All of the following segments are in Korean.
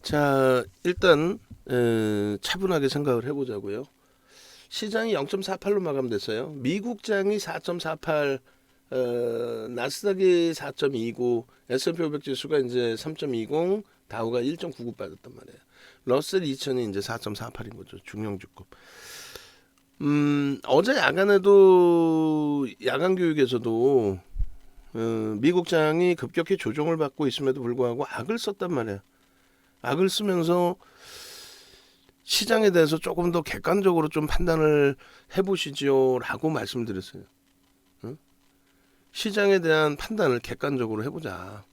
자, 일단 차분하게 생각을 해보자고요. 시장이 0.48로 마감됐어요. 미국장이 4.48, 나스닥이 4.29, S&P 500 지수가 이제 3.20, 다우가 1.99 빠졌단 말이에요. 러셀 2000이 이제 4.48인 거죠. 중형주급. 어제 야간에도 야간 교육에서도 미국장이 급격히 조정을 받고 있음에도 불구하고 악을 썼단 말이에요. 악을 쓰면서 시장에 대해서 조금 더 객관적으로 좀 판단을 해보시죠라고 말씀드렸어요. 시장에 대한 판단을 객관적으로 해보자.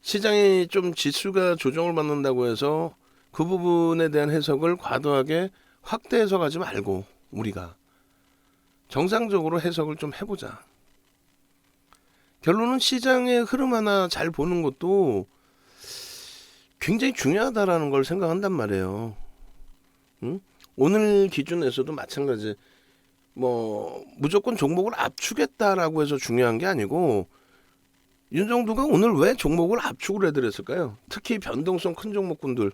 시장이 좀 지수가 조정을 받는다고 해서 그 부분에 대한 해석을 과도하게 확대 해석하지 말고 우리가 정상적으로 해석을 좀 해보자. 결론은 시장의 흐름 하나 잘 보는 것도 굉장히 중요하다라는 걸 생각한단 말이에요. 응? 오늘 기준에서도 마찬가지. 뭐 무조건 종목을 압축했다라고 해서 중요한 게 아니고 윤정두가 오늘 왜 종목을 압축을 해드렸을까요? 특히 변동성 큰 종목군들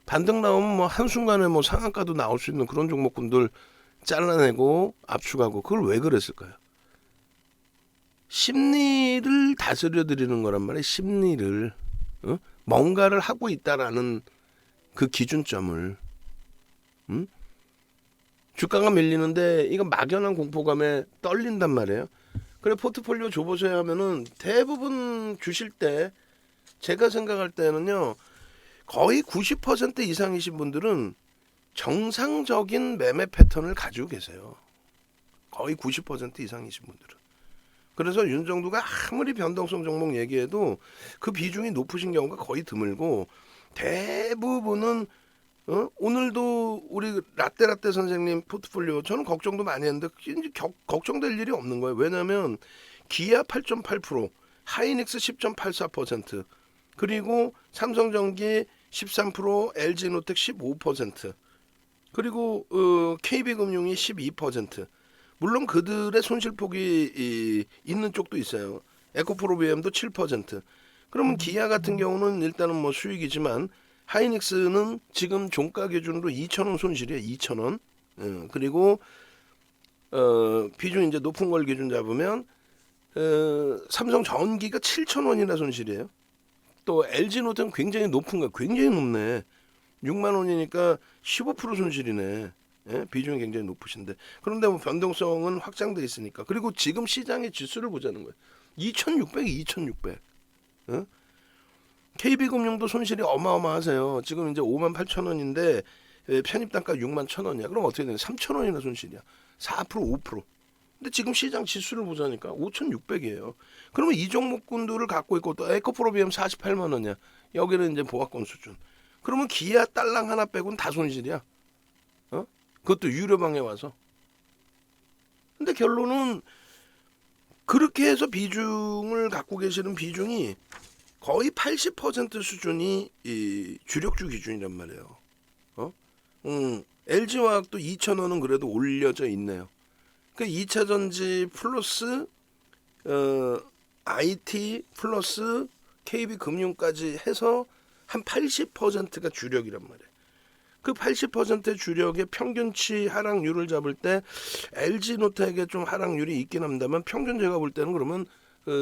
반등 나오면 뭐 한순간에 뭐 상한가도 나올 수 있는 그런 종목군들 잘라내고 압축하고 그걸 왜 그랬을까요? 심리를 다스려 드리는 거란 말이에요. 심리를 뭔가를 하고 있다라는 그 기준점을 주가가 밀리는데 이건 막연한 공포감에 떨린단 말이에요. 그래 포트폴리오 줘보세요 하면은 대부분 주실 때 제가 생각할 때는요 거의 90% 이상이신 분들은 정상적인 매매 패턴을 가지고 계세요. 거의 90% 이상이신 분들은. 그래서 윤정두가 아무리 변동성 종목 얘기해도 그 비중이 높으신 경우가 거의 드물고 대부분은 오늘도 우리 라떼라떼 선생님 포트폴리오 저는 걱정도 많이 했는데 이제 걱정될 일이 없는 거예요. 왜냐하면 기아 8.8%, 하이닉스 10.84%, 그리고 삼성전기 13%, LG노텍 15%, 그리고 KB금융이 12%. 물론 그들의 손실폭이 있는 쪽도 있어요. 에코프로비엠도 7%. 그러면 기아 같은 경우는 일단은 뭐 수익이지만 하이닉스는 지금 종가 기준으로 2,000원 손실이에요. 2,000원. 그리고 비중 이제 높은 걸 기준 잡으면 삼성 전기가 7,000원이나 손실이에요. 또 LG노트는 굉장히 높은 거, 굉장히 높네. 6만 원이니까 15% 손실이네. 예? 비중이 굉장히 높으신데. 그런데 뭐 변동성은 확장돼 있으니까. 그리고 지금 시장의 지수를 보자는 거예요. 2,600, 2,600. 어? KB금융도 손실이 어마어마하세요. 지금 이제 5만 8천 원인데 편입 단가 6만 1천 원이야. 그럼 어떻게 되냐? 3천 원이나 손실이야. 4%, 5%. 근데 지금 시장 지수를 보자니까 5,600이에요. 그러면 이 종목군들을 갖고 있고 또 에코프로비엠 48만 원이야. 여기는 이제 보합권 수준. 그러면 기아 딸랑 하나 빼고는 다 손실이야. 그것도 유료방에 와서. 근데 결론은 그렇게 해서 비중을 갖고 계시는 비중이 거의 80% 수준이 이 주력주 기준이란 말이에요. LG화학도 2,000원은 그래도 올려져 있네요. 그러니까 2차 전지 플러스 IT 플러스 KB금융까지 해서 한 80%가 주력이란 말이에요. 그 80%의 주력의 평균치 하락률을 잡을 때 LG노텍에 좀 하락률이 있긴 합니다만 평균 제가 볼 때는 그러면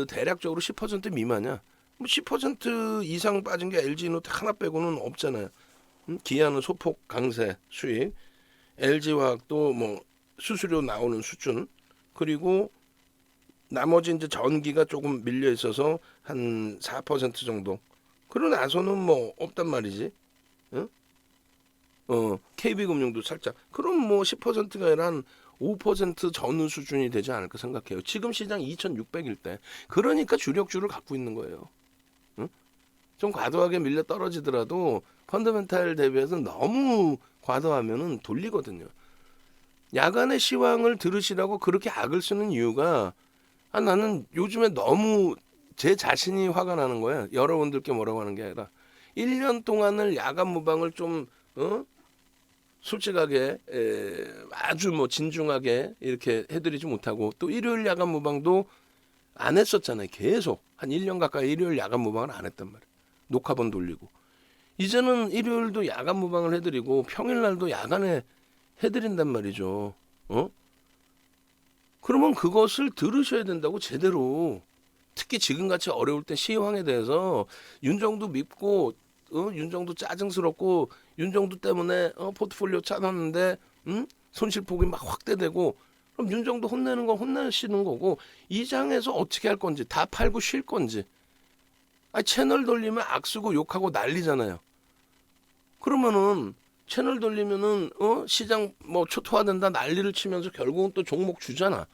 대략적으로 10% 미만이야. 10% 이상 빠진 게 LG노텍 하나 빼고는 없잖아요. 기아는 소폭 강세 수익, LG화학도 뭐 수수료 나오는 수준, 그리고 나머지 이제 전기가 조금 밀려 있어서 한 4% 정도. 그러고 나서는 뭐 없단 말이지. KB금융도 살짝. 그럼 뭐 10%가 아니라 한 5% 전후 수준이 되지 않을까 생각해요. 지금 시장 2,600일 때. 그러니까 주력주를 갖고 있는 거예요. 좀 과도하게 밀려 떨어지더라도 펀더멘탈 대비해서 너무 과도하면은 돌리거든요. 야간의 시황을 들으시라고 그렇게 악을 쓰는 이유가 나는 요즘에 너무 제 자신이 화가 나는 거예요. 여러분들께 뭐라고 하는 게 아니라 1년 동안을 야간 무방을 좀 솔직하게 아주 뭐 진중하게 이렇게 해드리지 못하고 또 일요일 야간 무방도 안 했었잖아요. 계속 한 1년 가까이 일요일 야간 무방을 안 했단 말이에요. 녹화본 돌리고 이제는 일요일도 야간 무방을 해드리고 평일날도 야간에 해드린단 말이죠. 그러면 그것을 들으셔야 된다고 제대로. 특히 지금같이 어려울 때 시황에 대해서 윤정도 밉고 윤정도 짜증스럽고 윤정도 때문에 포트폴리오 짜놨는데 손실폭이 막 확대되고 그럼 윤정도 혼내는 건 혼내시는 거고 이 장에서 어떻게 할 건지 다 팔고 쉴 건지 채널 돌리면 악쓰고 욕하고 난리잖아요. 그러면은 채널 돌리면은 시장 뭐 초토화된다 난리를 치면서 결국은 또 종목 주잖아.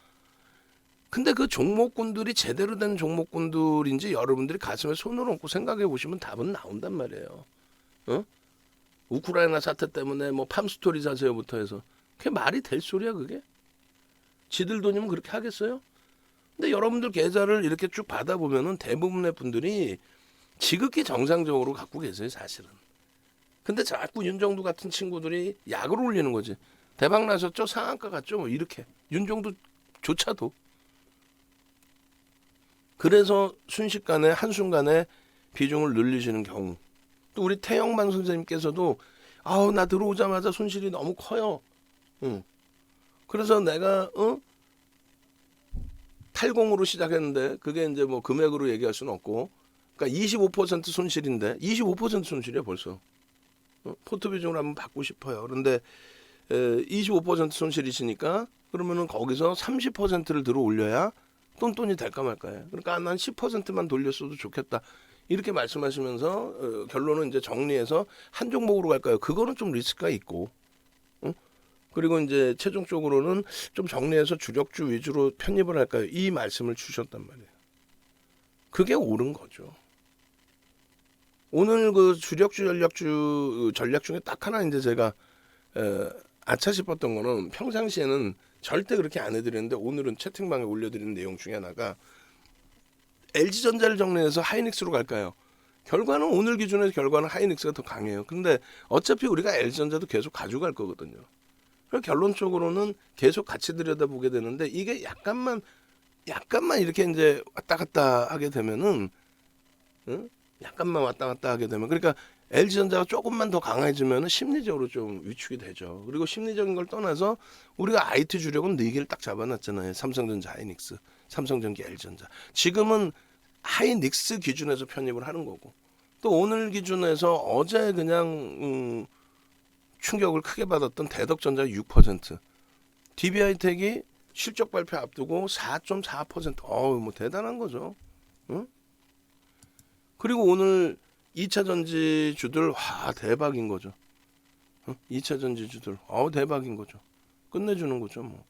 근데 그 종목군들이 제대로 된 종목군들인지 여러분들이 가슴에 손을 얹고 생각해 보시면 답은 나온단 말이에요. 우크라이나 사태 때문에 뭐 팜스토리 사세요부터 해서 그게 말이 될 소리야 그게? 지들 돈이면 그렇게 하겠어요? 근데 여러분들 계좌를 이렇게 쭉 받아보면은 대부분의 분들이 지극히 정상적으로 갖고 계세요 사실은. 근데 자꾸 윤정도 같은 친구들이 약을 올리는 거지. 대박 나셨죠? 상한가 갔죠? 뭐 이렇게. 윤정도조차도. 그래서 순식간에 한순간에 비중을 늘리시는 경우. 또 우리 태영만 선생님께서도 아우 나 들어오자마자 손실이 너무 커요. 그래서 내가 탈공으로 시작했는데 그게 이제 뭐 금액으로 얘기할 수는 없고 그러니까 25% 손실인데 25% 손실이야 벌써. 포트 비중을 한번 받고 싶어요. 그런데 25% 손실이시니까 그러면은 거기서 30%를 들어 올려야 똔똔이 될까 말까요. 그러니까 한 10%만 돌렸어도 좋겠다. 이렇게 말씀하시면서 결론은 이제 정리해서 한 종목으로 갈까요? 그거는 좀 리스크가 있고. 그리고 이제 최종적으로는 좀 정리해서 주력주 위주로 편입을 할까요? 이 말씀을 주셨단 말이에요. 그게 옳은 거죠. 오늘 그 주력주 전략 중에 딱 하나 이제 제가 아차 싶었던 거는 평상시에는 절대 그렇게 안 해드리는데 오늘은 채팅방에 올려드리는 내용 중에 하나가 LG전자를 정리해서 하이닉스로 갈까요? 결과는 오늘 기준에서 결과는 하이닉스가 더 강해요. 근데 어차피 우리가 LG전자도 계속 가져갈 거거든요. 그래서 결론적으로는 계속 같이 들여다보게 되는데 이게 약간만 이렇게 이제 왔다 갔다 하게 되면은 약간만 왔다 갔다 하게 되면 그러니까 LG전자가 조금만 더 강해지면 심리적으로 좀 위축이 되죠. 그리고 심리적인 걸 떠나서 우리가 IT 주력은 4개를 딱 잡아놨잖아요. 삼성전자, 하이닉스, 삼성전기, LG전자. 지금은 하이닉스 기준에서 편입을 하는 거고 또 오늘 기준에서 어제 그냥 충격을 크게 받았던 대덕전자 6%, DB하이텍이 실적 발표 앞두고 4.4%. 뭐 대단한 거죠. 응? 그리고 오늘 2차 전지주들 대박인 거죠. 2차 전지주들 대박인 거죠. 끝내주는 거죠. 뭐.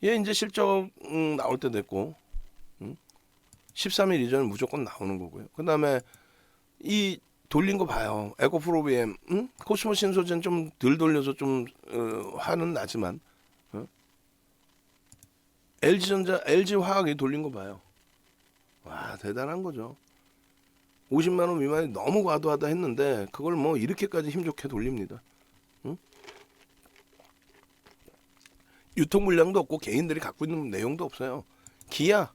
얘 이제 실적 나올 때 됐고 13일 이전에 무조건 나오는 거고요. 그 다음에 이 돌린 거 봐요. 에코프로비엠 코스모 신소재는 좀 덜 돌려서 좀 화는 나지만 LG전자, LG화학이 돌린 거 봐요. 와 대단한 거죠. 50만 원 미만이 너무 과도하다 했는데 그걸 뭐 이렇게까지 힘좋게 돌립니다. 유통 물량도 없고 개인들이 갖고 있는 내용도 없어요. 기아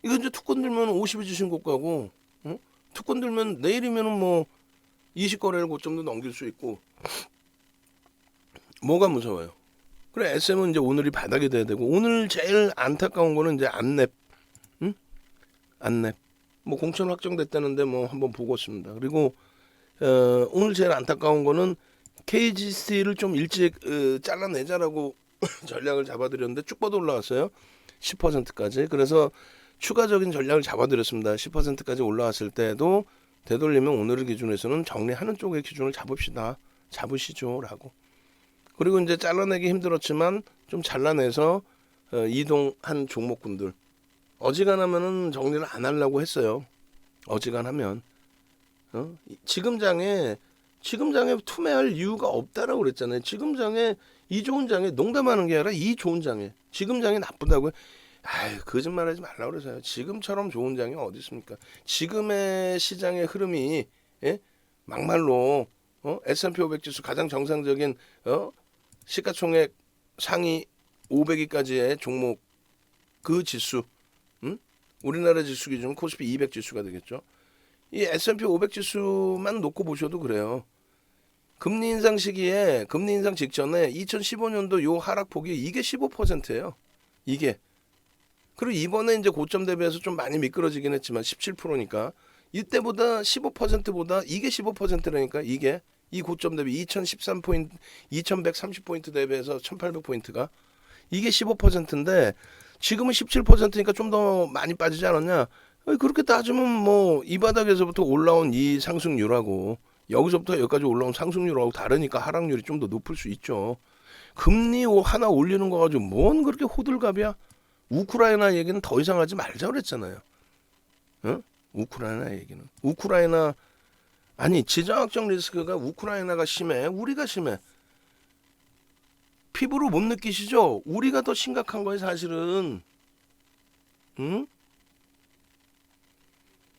이거 이제 투권 들면 50이 주신 고가고 투권 들면 내일이면은 뭐 20거래를 고점도 넘길 수 있고 뭐가 무서워요. 그래 SM은 이제 오늘이 바닥이 돼야 되고 오늘 제일 안타까운 거는 이제 안랩 뭐 공천 확정됐다는데 뭐 한번 보고 있습니다. 그리고 오늘 제일 안타까운 거는 KGC를 좀 일찍 잘라내자라고 전략을 잡아드렸는데 쭉 뻗어 올라왔어요. 10%까지. 그래서 추가적인 전략을 잡아드렸습니다. 10%까지 올라왔을 때도 되돌리면 오늘을 기준에서는 정리하는 쪽의 기준을 잡으시죠라고. 그리고 이제 잘라내기 힘들었지만 좀 잘라내서 이동한 종목군들 어지간하면은 정리를 안 하려고 했어요. 어지간하면 지금 장에 투매할 이유가 없다라고 그랬잖아요. 지금 장에 이 좋은 장에 농담하는 게 아니라 이 좋은 장에 지금 장이 나쁘다고요? 거짓말하지 말라고 그러세요. 지금처럼 좋은 장이 어디 있습니까? 지금의 시장의 흐름이 막말로 S&P 500 지수 가장 정상적인 시가총액 상위 500위까지의 종목 그 지수 우리나라 지수 기준 코스피 200 지수가 되겠죠. 이 S&P 500 지수만 놓고 보셔도 그래요. 금리 인상 시기에 금리 인상 직전에 2015년도 요 하락폭이 이게 15%예요. 이게. 그리고 이번에 이제 고점 대비해서 좀 많이 미끄러지긴 했지만 17%니까 이때보다 15%보다 이게 15%라니까 이게 이 고점 대비 2013포인트 2130포인트 대비해서 1800포인트가 이게 15%인데 지금은 17%니까 좀 더 많이 빠지지 않았냐? 그렇게 따지면 뭐 이 바닥에서부터 올라온 이 상승률하고 여기서부터 여기까지 올라온 상승률하고 다르니까 하락률이 좀 더 높을 수 있죠. 금리 하나 올리는 거 가지고 뭔 그렇게 호들갑이야? 우크라이나 얘기는 더 이상 하지 말자 그랬잖아요. 응? 우크라이나 얘기는. 우크라이나 아니 지정학적 리스크가 우크라이나가 심해? 우리가 심해? 피부로 못 느끼시죠? 우리가 더 심각한 거예요 사실은. 응?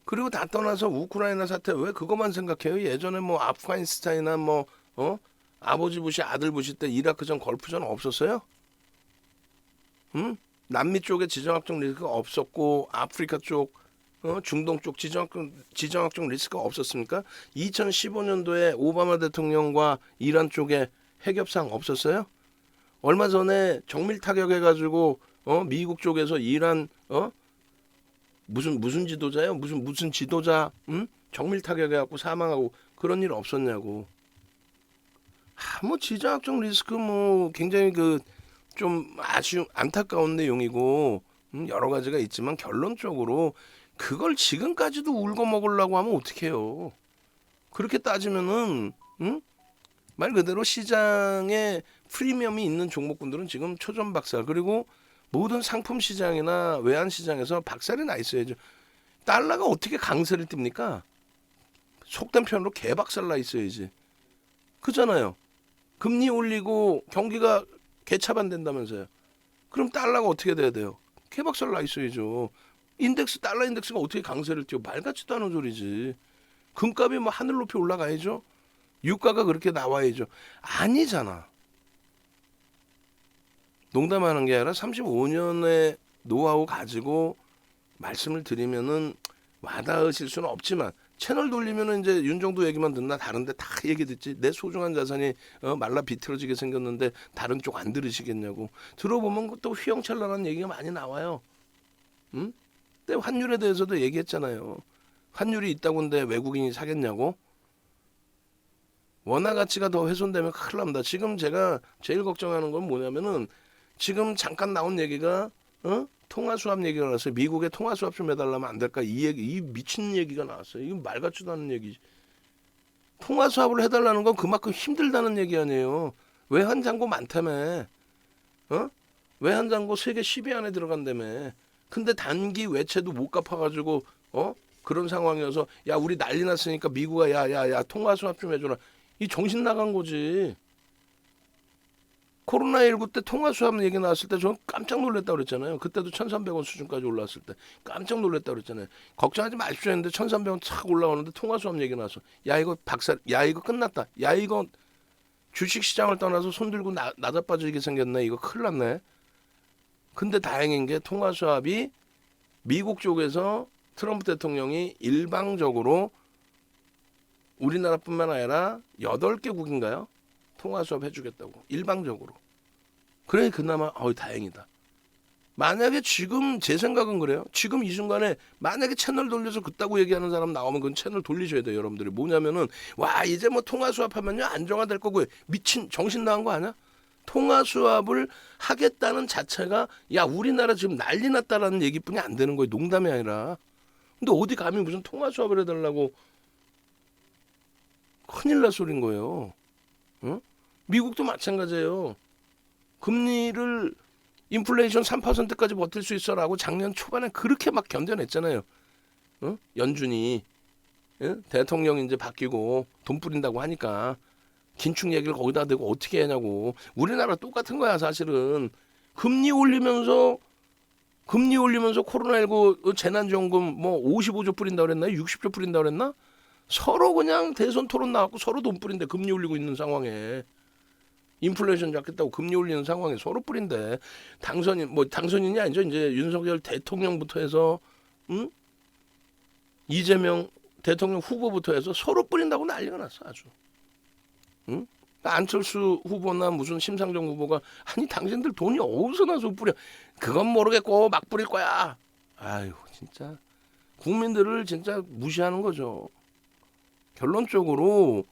그리고 다 떠나서 우크라이나 사태 왜 그것만 생각해요? 예전에 뭐 아프가니스탄이나 뭐 아버지 부시 아들 부시 때 이라크전 걸프전 없었어요? 응? 남미 쪽에 지정학적 리스크가 없었고 아프리카 쪽 중동 쪽 지정학적 리스크가 없었습니까? 2015년도에 오바마 대통령과 이란 쪽에 핵협상 없었어요? 얼마 전에 정밀 타격해가지고 미국 쪽에서 이란 무슨 지도자요? 무슨 지도자 정밀 타격해갖고 사망하고 그런 일 없었냐고. 뭐 지정학적 리스크 뭐 굉장히 그 좀 아쉬운 안타까운 내용이고 여러 가지가 있지만 결론적으로 그걸 지금까지도 울고 먹으려고 하면 어떡해요. 그렇게 따지면은 말 그대로 시장에 프리미엄이 있는 종목군들은 지금 초전박살 그리고 모든 상품 시장이나 외환 시장에서 박살이 나 있어야죠. 달러가 어떻게 강세를 띱니까? 속된 표현으로 개박살 나 있어야지. 그잖아요. 금리 올리고 경기가 개차반된다면서요. 그럼 달러가 어떻게 돼야 돼요? 개박살 나 있어야죠. 달러 인덱스가 어떻게 강세를 띄워? 말 같지도 않은 소리지. 금값이 뭐 하늘 높이 올라가야죠. 유가가 그렇게 나와야죠. 아니잖아. 농담하는 게 아니라 35년의 노하우 가지고 말씀을 드리면은 와닿으실 수는 없지만 채널 돌리면은 이제 윤정도 얘기만 듣나 다른데 다 얘기 듣지. 내 소중한 자산이 말라 비틀어지게 생겼는데 다른 쪽 안 들으시겠냐고. 들어보면 또 휘영찬란한 얘기가 많이 나와요. 근데 환율에 대해서도 얘기했잖아요. 환율이 있다고인데 외국인이 사겠냐고. 원화 가치가 더 훼손되면 큰일 납니다. 지금 제가 제일 걱정하는 건 뭐냐면은 지금 잠깐 나온 얘기가 통화 수합 얘기가 나왔어요. 미국에 통화 수합 좀 해달라면 안 될까? 이 미친 얘기가 나왔어요. 이거 말 같지도 않은 얘기. 통화 수합을 해달라는 건 그만큼 힘들다는 얘기 아니에요. 외환장고 많다며. 외환장고 세계 10위 안에 들어간다며. 근데 단기 외채도 못 갚아가지고 그런 상황이어서 야 우리 난리 났으니까 미국아 야야야 통화 수합 좀 해줘라. 이 정신 나간 거지. 코로나19 때 통화 수합 얘기 나왔을 때 저는 깜짝 놀랐다고 그랬잖아요. 그때도 1,300원 수준까지 올라왔을 때 깜짝 놀랐다고 그랬잖아요. 걱정하지 마십시오 했는데 1,300원 착 올라오는데 통화 수합 얘기 나왔어. 야 이거 박살, 야 이거 끝났다. 야 이거 주식시장을 떠나서 손들고 나자빠지게 생겼네. 이거 큰일 났네. 근데 다행인 게 통화 수합이 미국 쪽에서 트럼프 대통령이 일방적으로 우리나라뿐만 아니라 8개국인가요? 통화 수합 해주겠다고 일방적으로. 그래 그나마 다행이다. 만약에 지금 제 생각은 그래요. 지금 이 순간에 만약에 채널 돌려서 그따구 얘기하는 사람 나오면 그건 채널 돌리셔야 돼요. 여러분들이 뭐냐면은 와 이제 뭐 통화 수합하면요 안정화될 거고 미친 정신 나간 거 아니야? 통화 수합을 하겠다는 자체가 야 우리나라 지금 난리 났다라는 얘기뿐이 안 되는 거예요. 농담이 아니라. 근데 어디 감히 무슨 통화 수합을 해달라고 큰일 날 소린 거예요. 응? 미국도 마찬가지예요. 금리를 인플레이션 3%까지 버틸 수 있어라고 작년 초반에 그렇게 막 견뎌냈잖아요. 연준이 대통령 이제 바뀌고 돈 뿌린다고 하니까 긴축 얘기를 거기다 대고 어떻게 하냐고. 우리나라 똑같은 거야 사실은. 금리 올리면서 코로나19 재난지원금 뭐 55조 뿌린다 그랬나 60조 뿌린다 그랬나. 서로 그냥 대선 토론 나왔고 서로 돈 뿌린데 금리 올리고 있는 상황에 인플레이션 잡겠다고 금리 올리는 상황에 서로 뿌린데 당선인이 아니죠. 이제 윤석열 대통령부터 해서 이재명 대통령 후보부터 해서 서로 뿌린다고 난리가 났어 아주. 응? 안철수 후보나 무슨 심상정 후보가 아니 당신들 돈이 어디서 나서 뿌려? 그건 모르겠고 막 뿌릴 거야. 아유 진짜 국민들을 진짜 무시하는 거죠. 결론적으로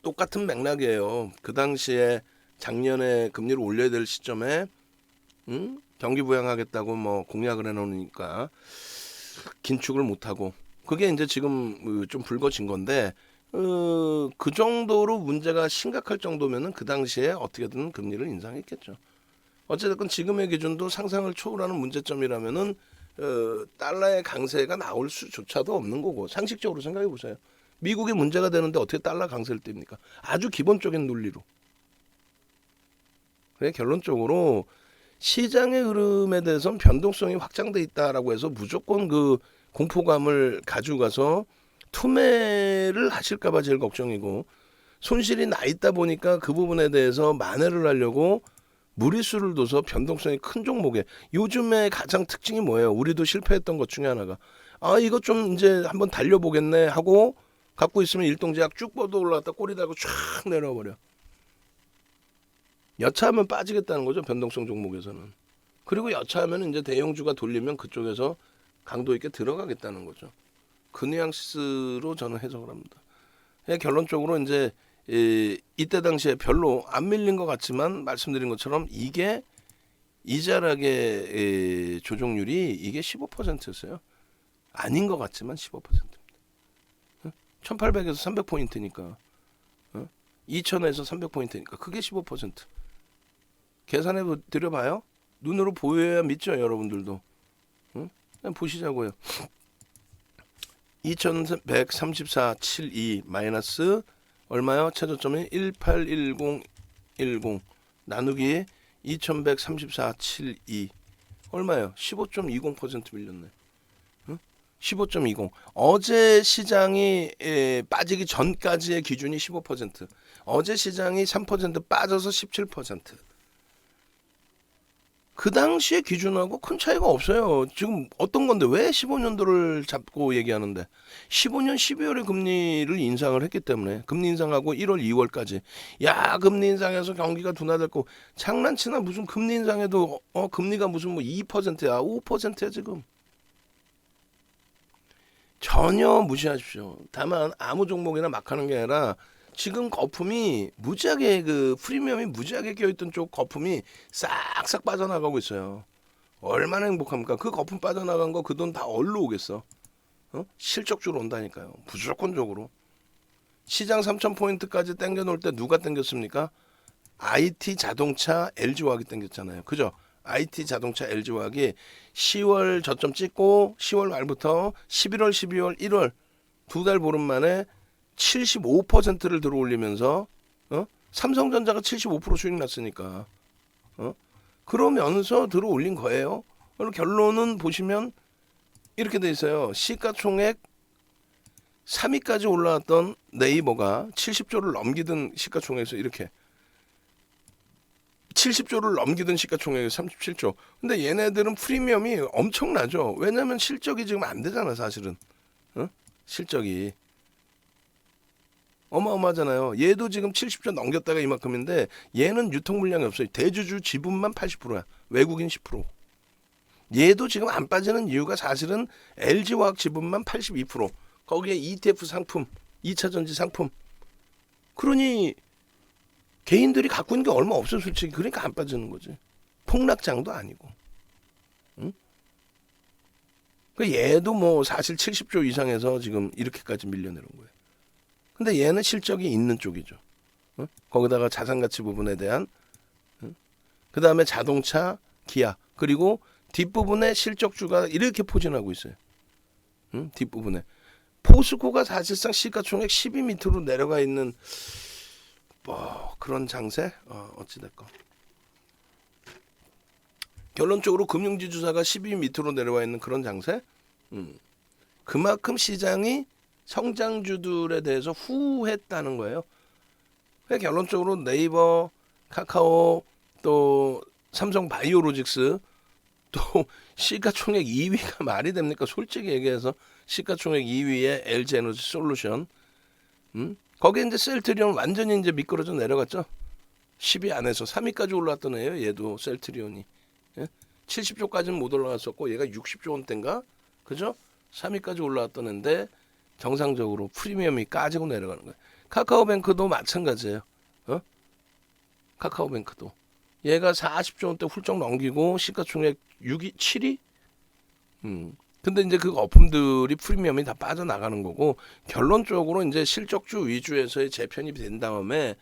똑같은 맥락이에요. 그 당시에 작년에 금리를 올려야 될 시점에 경기 부양하겠다고 뭐 공약을 해놓으니까 긴축을 못하고 그게 이제 지금 좀 불거진 건데 그 정도로 문제가 심각할 정도면은 그 당시에 어떻게든 금리를 인상했겠죠. 어쨌든 지금의 기준도 상상을 초월하는 문제점이라면은 달러의 강세가 나올 수조차도 없는 거고 상식적으로 생각해 보세요. 미국이 문제가 되는데 어떻게 달러 강세를 띱니까? 아주 기본적인 논리로. 그래 결론적으로 시장의 흐름에 대해서는 변동성이 확장돼 있다라고 해서 무조건 그 공포감을 가져가서 투매를 하실까봐 제일 걱정이고 손실이 나 있다 보니까 그 부분에 대해서 만회를 하려고 무리수를 둬서 변동성이 큰 종목에 요즘에 가장 특징이 뭐예요? 우리도 실패했던 것 중에 하나가 이거 좀 이제 한번 달려보겠네 하고 갖고 있으면 일동제약 쭉 뻗어 올라갔다 꼬리 달고 쫙 내려버려. 여차하면 빠지겠다는 거죠. 변동성 종목에서는. 그리고 여차하면 이제 대형주가 돌리면 그쪽에서 강도 있게 들어가겠다는 거죠. 그 뉘앙스로 저는 해석을 합니다. 결론적으로 이제 이때 당시에 별로 안 밀린 것 같지만 말씀드린 것처럼 이게 이자락의 조정률이 이게 15%였어요. 아닌 것 같지만 15%입니다. 1800에서 300포인트니까 2000에서 300포인트니까 그게 15%. 계산해 드려봐요. 눈으로 보여야 믿죠 여러분들도. 그냥 보시자고요. 2134.72 마이너스 얼마요? 최저점이 181010 나누기 2134.72 얼마요? 15.20% 밀렸네. 15.20. 어제 시장이 빠지기 전까지의 기준이 15%. 어제 시장이 3% 빠져서 17%. 그 당시의 기준하고 큰 차이가 없어요. 지금 어떤 건데 왜 15년도를 잡고 얘기하는데 15년 12월에 금리를 인상을 했기 때문에 금리 인상하고 1월 2월까지 야 금리 인상해서 경기가 둔화됐고 장난치나 무슨 금리 인상해도 금리가 무슨 뭐 2%야 5%야 지금. 전혀 무시하십시오. 다만 아무 종목이나 막 하는 게 아니라 지금 거품이 무지하게 그 프리미엄이 무지하게 껴있던 쪽 거품이 싹싹 빠져나가고 있어요. 얼마나 행복합니까? 그 거품 빠져나간 거 그 돈 다 얼로 오겠어. 실적주로 온다니까요. 무조건적으로. 시장 3,000포인트까지 땡겨놓을 때 누가 땡겼습니까? IT 자동차 LG화학이 땡겼잖아요. 그죠? IT 자동차 LG화학이 10월 저점 찍고 10월 말부터 11월, 12월, 1월 두 달 보름 만에 75%를 들어올리면서 삼성전자가 75% 수익 났으니까 그러면서 들어올린 거예요. 그리고 결론은 보시면 이렇게 돼 있어요. 시가총액 3위까지 올라왔던 네이버가 70조를 넘기던 시가총액에서 이렇게 70조를 넘기던 시가총액이 37조. 근데 얘네들은 프리미엄이 엄청나죠. 왜냐하면 실적이 지금 안 되잖아 사실은. 실적이. 어마어마하잖아요. 얘도 지금 70조 넘겼다가 이만큼인데 얘는 유통 물량이 없어요. 대주주 지분만 80%야. 외국인 10%. 얘도 지금 안 빠지는 이유가 사실은 LG화학 지분만 82%. 거기에 ETF 상품, 2차전지 상품. 그러니 개인들이 갖고 있는 게 얼마 없어 솔직히. 그러니까 안 빠지는 거지. 폭락장도 아니고. 응? 그 얘도 뭐 사실 70조 이상에서 지금 이렇게까지 밀려내는 거예요. 근데 얘는 실적이 있는 쪽이죠. 거기다가 자산가치 부분에 대한 그 다음에 자동차, 기아 그리고 뒷부분에 실적주가 이렇게 포진하고 있어요. 뒷부분에 포스코가 사실상 시가총액 10위 밑으로 내려가 있는 뭐 그런 장세 어찌됐건 결론적으로 금융지주사가 10위 밑으로 내려와 있는 그런 장세 그만큼 시장이 성장주들에 대해서 후했다는 거예요. 그러니까 결론적으로 네이버, 카카오, 또 삼성 바이오로직스 또 시가총액 2위가 말이 됩니까? 솔직히 얘기해서 시가총액 2위에 LG에너지 솔루션. 거기에 이제 셀트리온 완전히 이제 미끄러져 내려갔죠. 10위 안에서 3위까지 올라왔던 애예요. 얘도 셀트리온이. 예? 70조까지는 못 올라갔었고 얘가 60조 원대인가? 그죠? 3위까지 올라왔던 애인데 정상적으로 프리미엄이 까지고 내려가는 거예요. 카카오뱅크도 마찬가지예요. 카카오뱅크도 얘가 40조 원대 훌쩍 넘기고 시가총액 6위, 7위. 근데 이제 그 어품들이 프리미엄이 다 빠져나가는 거고 결론적으로 이제 실적주 위주에서의 재편이 된 다음에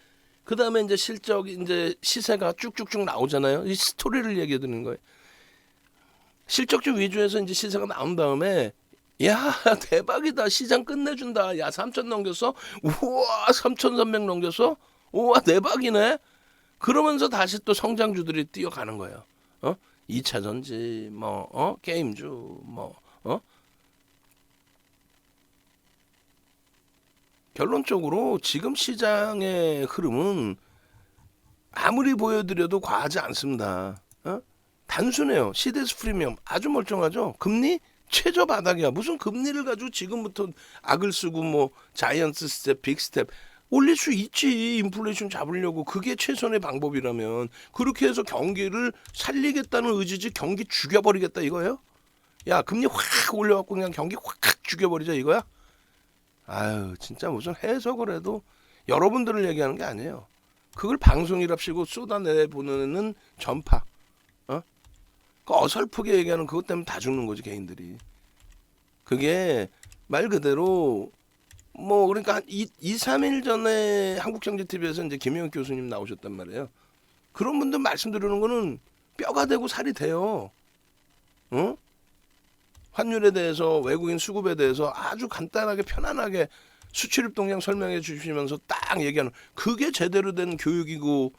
그 다음에 이제 실적이 이제 시세가 쭉쭉쭉 나오잖아요. 이 스토리를 얘기해 드리는 거예요. 실적주 위주에서 이제 시세가 나온 다음에 야 대박이다 시장 끝내준다 야 3천 넘겼어 우와 3,300 넘겼어 우와 대박이네 그러면서 다시 또 성장주들이 뛰어가는 거예요. 2차 전지 뭐 게임주 뭐 결론적으로 지금 시장의 흐름은 아무리 보여드려도 과하지 않습니다. 단순해요. 시데스 프리미엄 아주 멀쩡하죠. 금리 최저 바닥이야. 무슨 금리를 가지고 지금부터 악을 쓰고 뭐 자이언트 스텝, 빅 스텝 올릴 수 있지. 인플레이션 잡으려고 그게 최선의 방법이라면 그렇게 해서 경기를 살리겠다는 의지지 경기 죽여버리겠다 이거예요? 야 금리 확 올려갖고 그냥 경기 확 죽여버리자 이거야? 아유 진짜 무슨 해석을 해도 여러분들을 얘기하는 게 아니에요. 그걸 방송이랍시고 쏟아내보내는 전파. 그 어설프게 얘기하는 그것 때문에 다 죽는 거지 개인들이. 그게 말 그대로 뭐 그러니까 한 2-3일 전에 한국경제TV에서 이제 김영욱 교수님 나오셨단 말이에요. 그런 분들 말씀드리는 거는 뼈가 되고 살이 돼요. 환율에 대해서 외국인 수급에 대해서 아주 간단하게 편안하게 수출입 동향 설명해 주시면서 딱 얘기하는 그게 제대로 된 교육이고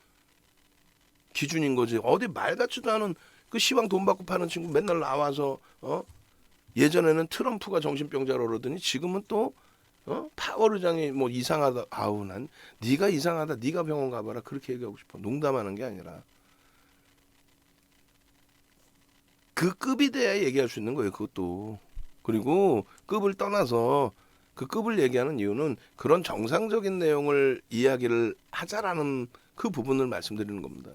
기준인 거지. 어디 말 같지도 않은 그 시방 돈 받고 파는 친구 맨날 나와서 예전에는 트럼프가 정신병자로 그러더니 지금은 또 파월 의장이 뭐 이상하다. 아우 난 네가 이상하다. 네가 병원 가봐라. 그렇게 얘기하고 싶어. 농담하는 게 아니라 그 급이 돼야 얘기할 수 있는 거예요. 그것도. 그리고 급을 떠나서 그 급을 얘기하는 이유는 그런 정상적인 내용을 이야기를 하자라는 그 부분을 말씀드리는 겁니다.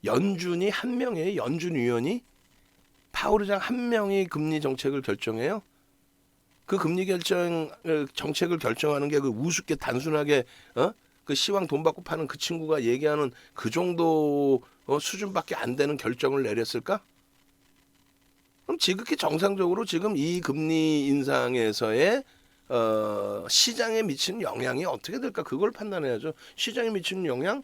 연준이 한 명이에요. 연준 위원이 파월 의장 한 명이 금리 정책을 결정해요. 그 금리 정책을 결정하는 게 그 우습게 단순하게 그 시황 돈 받고 파는 그 친구가 얘기하는 그 정도 수준밖에 안 되는 결정을 내렸을까? 그럼 지극히 정상적으로 지금 이 금리 인상에서의 시장에 미치는 영향이 어떻게 될까? 그걸 판단해야죠. 시장에 미치는 영향?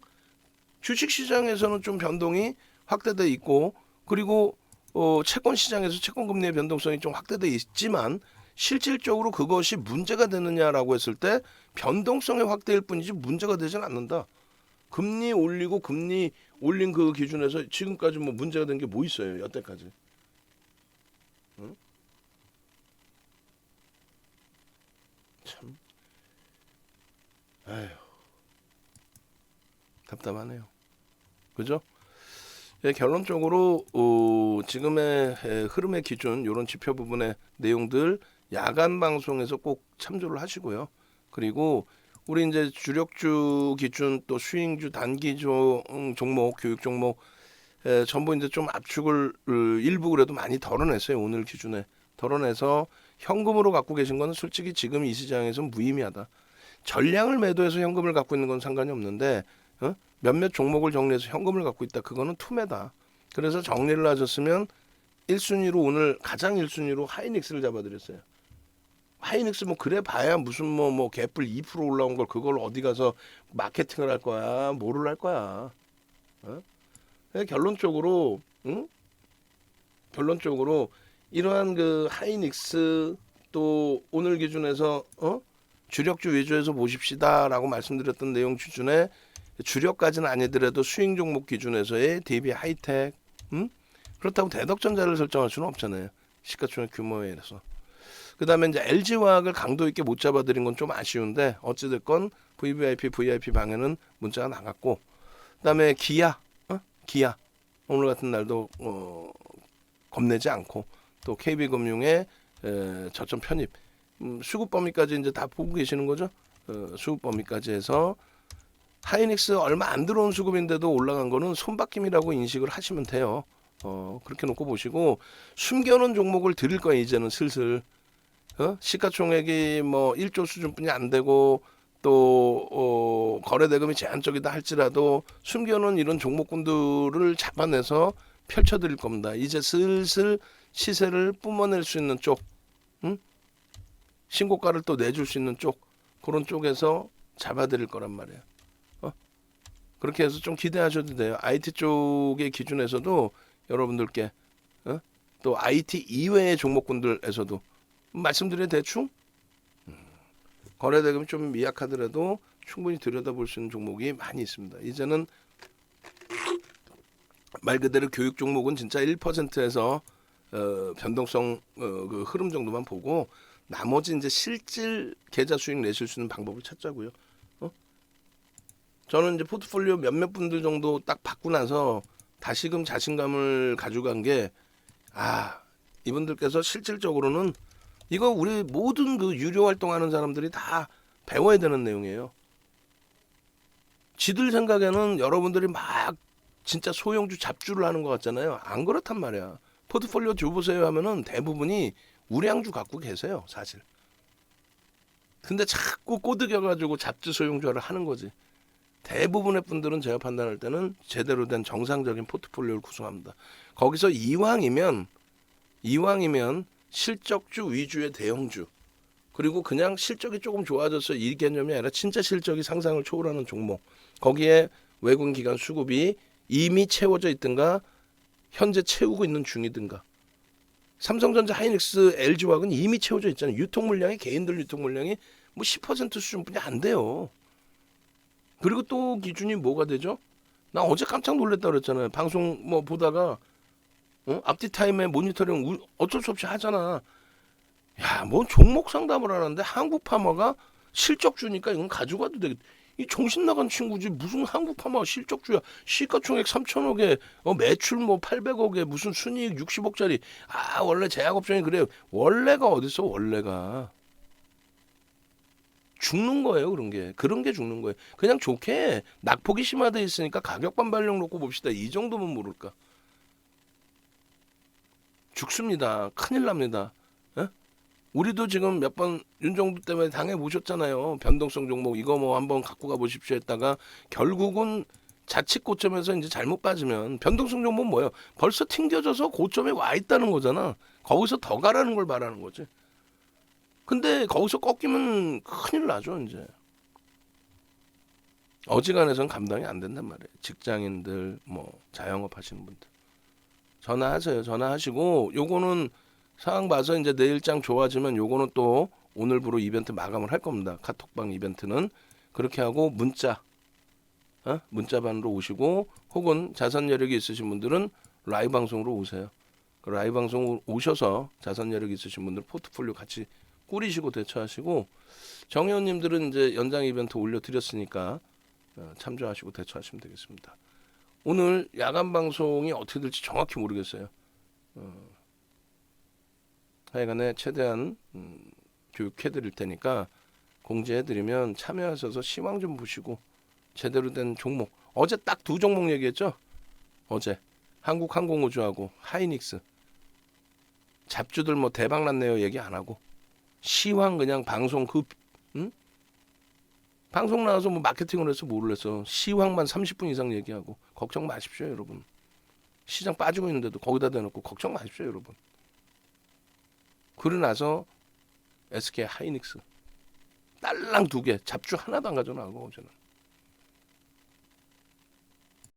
주식시장에서는 좀 변동이 확대돼 있고 그리고 채권시장에서 채권금리의 변동성이 좀 확대돼 있지만 실질적으로 그것이 문제가 되느냐라고 했을 때 변동성의 확대일 뿐이지 문제가 되지는 않는다. 금리 올리고 금리 올린 그 기준에서 지금까지 뭐 문제가 된 게 뭐 있어요? 여태까지. 참. 아휴. 답답하네요. 그죠? 예, 결론적으로 지금의 흐름의 기준 이런 지표 부분의 내용들 야간 방송에서 꼭 참조를 하시고요. 그리고 우리 이제 주력주 기준 또 수익주 단기 종목 교육 종목 전부 이제 좀 압축을 일부 그래도 많이 덜어냈어요. 오늘 기준에 덜어내서 현금으로 갖고 계신 거는 솔직히 지금 이 시장에서 무의미하다. 전량을 매도해서 현금을 갖고 있는 건 상관이 없는데 몇몇 종목을 정리해서 현금을 갖고 있다. 그거는 투매다. 그래서 정리를 하셨으면 1순위로 오늘 가장 1순위로 하이닉스를 잡아드렸어요. 하이닉스 뭐 그래 봐야 무슨 뭐 개뿔 2% 올라온 걸 그걸 어디 가서 마케팅을 할 거야. 뭐를 할 거야. 결론적으로 결론적으로 이러한 그 하이닉스 또 오늘 기준에서 주력주 위주에서 보십시다라고 말씀드렸던 내용 기준에 주력까지는 아니더라도 수익 종목 기준에서의 DB 하이텍 그렇다고 대덕전자를 설정할 수는 없잖아요. 시가총액 규모에 의해서. 그다음에 이제 LG화학을 강도 있게 못 잡아드린 건 좀 아쉬운데 어찌됐건 VIP 방에는 문자가 나갔고 그다음에 기아 오늘 같은 날도 겁내지 않고 또 KB금융의 저점 편입, 수급 범위까지 이제 다 보고 계시는 거죠. 수급 범위까지 해서 하이닉스 얼마 안 들어온 수급인데도 올라간 거는 손바뀜이라고 인식을 하시면 돼요. 그렇게 놓고 보시고 숨겨놓은 종목을 드릴 거예요. 이제는 슬슬 시가총액이 뭐 1조 수준뿐이 안 되고 또 거래 대금이 제한적이다 할지라도 숨겨놓은 이런 종목군들을 잡아내서 펼쳐드릴 겁니다. 이제 슬슬 시세를 뿜어낼 수 있는 쪽, 신고가를 또 내줄 수 있는 쪽, 그런 쪽에서 잡아드릴 거란 말이에요. 그렇게 해서 좀 기대하셔도 돼요. IT 쪽의 기준에서도 여러분들께 또 IT 이외의 종목군들에서도 말씀드려 대충 거래 대금이 좀 미약하더라도 충분히 들여다볼 수 있는 종목이 많이 있습니다. 이제는 말 그대로 교육 종목은 진짜 1%에서 변동성 그 흐름 정도만 보고 나머지 이제 실질 계좌 수익 내실 수 있는 방법을 찾자고요. 저는 이제 포트폴리오 몇몇 분들 정도 딱 받고 나서 다시금 자신감을 가져간 게 이분들께서 실질적으로는 이거 우리 모든 그 유료 활동하는 사람들이 다 배워야 되는 내용이에요. 지들 생각에는 여러분들이 막 진짜 소형주 잡주를 하는 것 같잖아요. 안 그렇단 말이야. 포트폴리오 줘보세요 하면은 대부분이 우량주 갖고 계세요, 사실. 근데 자꾸 꼬드겨가지고 잡주 소형주를 하는 거지. 대부분의 분들은 제가 판단할 때는 제대로 된 정상적인 포트폴리오를 구성합니다. 거기서 이왕이면 실적주 위주의 대형주, 그리고 그냥 실적이 조금 좋아져서 이 개념이 아니라 진짜 실적이 상상을 초월하는 종목, 거기에 외국인 기관 수급이 이미 채워져 있든가 현재 채우고 있는 중이든가. 삼성전자, 하이닉스, LG화학은 이미 채워져 있잖아요. 유통 물량이 개인들 유통 물량이 뭐 10% 수준뿐이 안 돼요. 그리고 또 기준이 뭐가 되죠? 나 어제 깜짝 놀랐다 그랬잖아요. 방송 뭐 보다가 앞뒤 타임에 모니터링 어쩔 수 없이 하잖아. 야, 뭐 종목 상담을 하는데 한국파마가 실적 주니까 이건 가져가도 되겠다. 이 정신 나간 친구지. 무슨 한국파마가 실적 주야. 시가총액 3천억에 매출 뭐 800억에 무슨 순이익 60억짜리. 원래 제약업종이 그래요. 원래가 어딨어, 원래가. 죽는 거예요, 그런 게 죽는 거예요. 그냥 좋게 낙폭이 심화돼 있으니까 가격 반발력 놓고 봅시다. 이 정도면 모를까. 죽습니다. 큰일 납니다. 우리도 지금 몇 번 윤정부 때문에 당해 보셨잖아요. 변동성 종목 이거 뭐 한번 갖고 가 보십시오 했다가 결국은 자칫 고점에서 이제 잘못 빠지면 변동성 종목은 뭐예요? 벌써 튕겨져서 고점에 와 있다는 거잖아. 거기서 더 가라는 걸 말하는 거지. 근데 거기서 꺾이면 큰일 나죠, 이제. 어지간해서는 감당이 안 된단 말이에요. 직장인들, 뭐 자영업 하시는 분들. 전화하세요. 전화하시고 요거는 상황 봐서 이제 내일장 좋아지면 요거는 또 오늘부로 이벤트 마감을 할 겁니다. 카톡방 이벤트는 그렇게 하고 문자반으로 오시고 혹은 자산 여력이 있으신 분들은 라이브 방송으로 오세요. 그 라이브 방송 오셔서 자산 여력이 있으신 분들 포트폴리오 같이 꾸리시고 대처하시고 정회원님들은 이제 연장 이벤트 올려드렸으니까 참조하시고 대처하시면 되겠습니다. 오늘 야간 방송이 어떻게 될지 정확히 모르겠어요. 하여간에 최대한 교육해드릴 테니까 공지해드리면 참여하셔서 시황 좀 보시고 제대로 된 종목. 어제 딱 두 종목 얘기했죠. 어제 한국항공우주하고 하이닉스. 잡주들 뭐 대박 났네요 얘기 안 하고 시황 그냥 방송 방송 나와서 뭐 마케팅을 해서 뭐를 해서 시황만 30분 이상 얘기하고 걱정 마십시오 여러분. 시장 빠지고 있는데도 거기다 대놓고 걱정 마십시오 여러분. 그러고 나서 SK 하이닉스 딸랑 2개 잡주 하나도 안 가져나가고 어제는